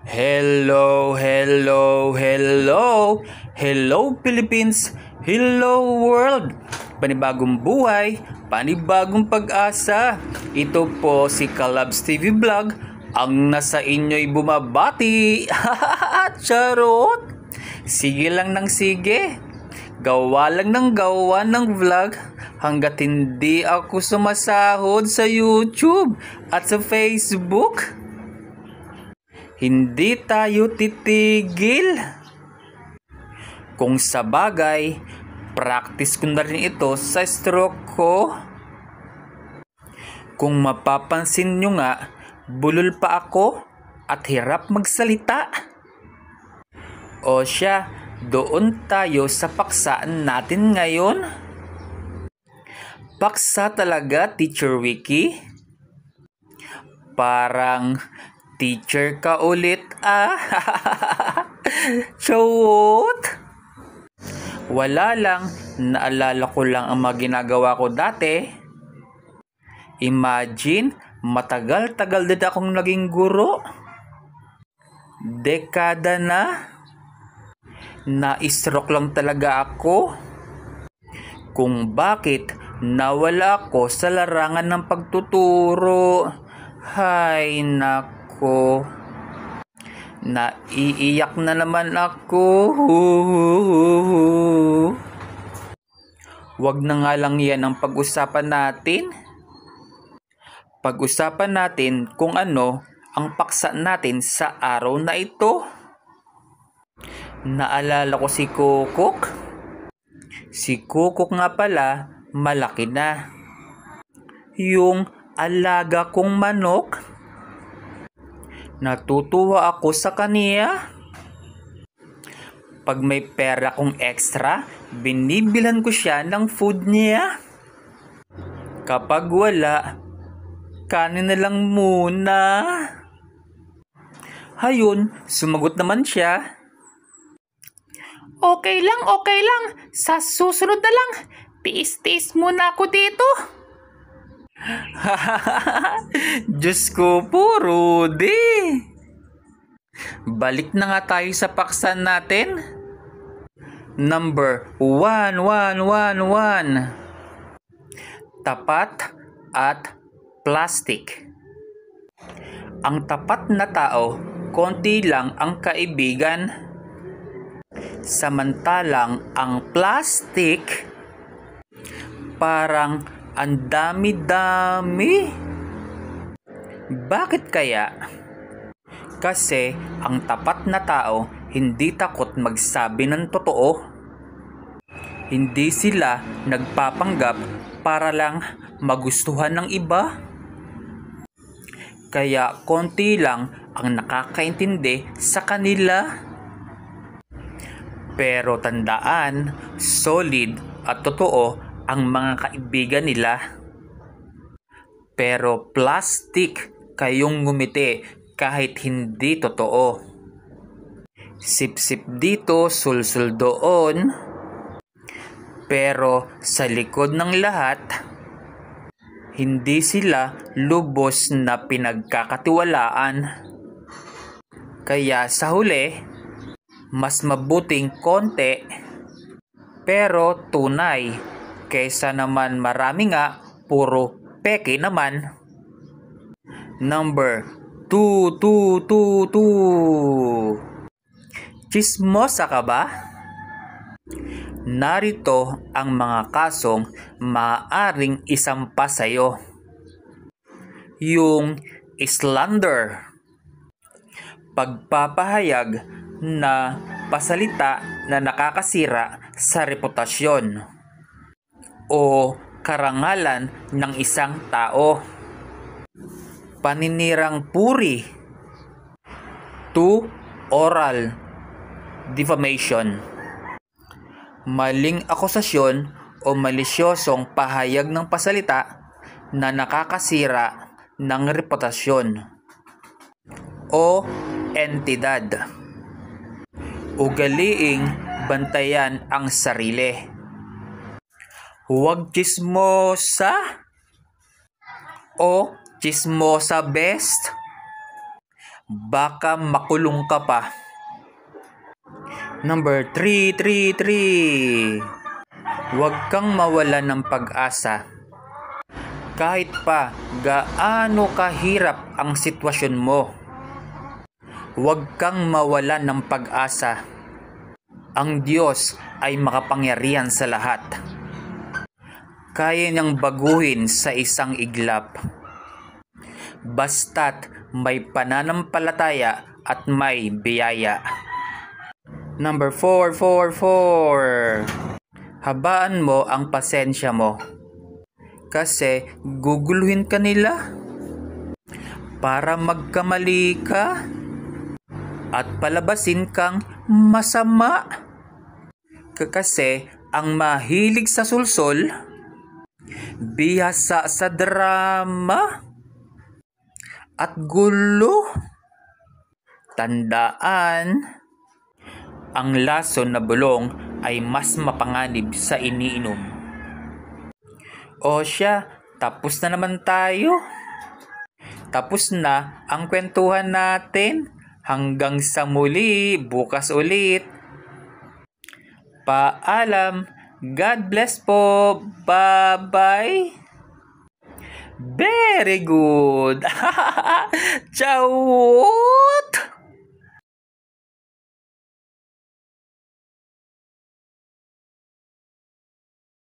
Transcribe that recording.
Hello, hello, hello. Hello Philippines, hello world. Panibagong buhay, panibagong pag-asa. Ito po si Kalabs TV Vlog, ang nasa inyo'y bumabati. Charot. Sige lang ng sige. Gawa lang ng gawa ng vlog hanggat hindi ako sumasahod sa YouTube at sa Facebook. Hindi tayo titigil. Kung sa bagay, practice ko na rin ito sa stroke ko. Kung mapapansin nyo nga, bulol pa ako at hirap magsalita. O siya, doon tayo sa paksa natin ngayon. Paksa talaga, Teacher Wiki. Parang teacher ka ulit, Chawot! Wala lang, naalala ko lang ang mga ginagawa ko dati. Imagine, matagal-tagal din akong naging guro. Dekada na. Na-stroke lang talaga ako. Kung bakit nawala ako sa larangan ng pagtuturo. Hay nako. Naiiyak na naman ako. Wag na nga lang yan ang pag-usapan natin. Pag-usapan natin kung ano ang paksa natin sa araw na ito. Naalala ko si Kukuk. Si Kukuk nga pala, malaki na. Yung alaga kong manok. Natutuwa ako sa kaniya. Pag may pera kong extra, binibilan ko siya ng food niya. Kapag wala, kanin na lang muna. Hayun, sumagot naman siya. Okay lang. Sa susunod na lang, tiis-tiis muna ako dito. Diyos ko po, Rudy. Balik na nga tayo sa paksa natin. Number 1111. Tapat at plastic. Ang tapat na tao, konti lang ang kaibigan. Samantalang ang plastic, parang ang dami-dami. Bakit kaya? Kasi ang tapat na tao hindi takot magsabi ng totoo. Hindi sila nagpapanggap para lang magustuhan ng iba. Kaya konti lang ang nakakaintindi sa kanila. Pero tandaan, solid at totoo ang mga kaibigan nila. Pero plastic kayong ngumiti kahit hindi totoo. Sip-sip dito, sul-sul doon. Pero sa likod ng lahat, hindi sila lubos na pinagkakatiwalaan. Kaya sa huli, mas mabuting konti pero tunay kaysa naman marami nga puro peke naman. Number 2222. Chismosa ka ba? Narito ang mga kasong maaaring isampa sa'yo. Yung slander. Pagpapahayag na pasalita na nakakasira sa reputasyon o karangalan ng isang tao. Paninirang puri. 2. Oral defamation. Maling akusasyon o malisyosong pahayag ng pasalita na nakakasira ng reputasyon o entidad. Ugaliing bantayan ang sarili. Huwag chismosa o chismosa best. baka makulong ka pa. Number 333. Huwag kang mawala ng pag-asa. Kahit pa gaano kahirap ang sitwasyon mo, huwag kang mawala ng pag-asa. Ang Diyos ay makapangyarihan sa lahat. Kaya niyang baguhin sa isang iglap. Basta't may pananampalataya at may biyaya. Number 444. Habaan mo ang pasensya mo. Kasi guguluhin ka nila para magkamali ka at palabasin kang masama. Kasi ang mahilig sa sulsol, bihasa sa drama at gulo. Tandaan, ang lason na bulong ay mas mapanganib sa iniinom. O siya, tapos na naman tayo. Tapos na ang kwentuhan natin. Hanggang sa muli, bukas ulit. Paalam. God bless po. Bye-bye. Very good. Ciao.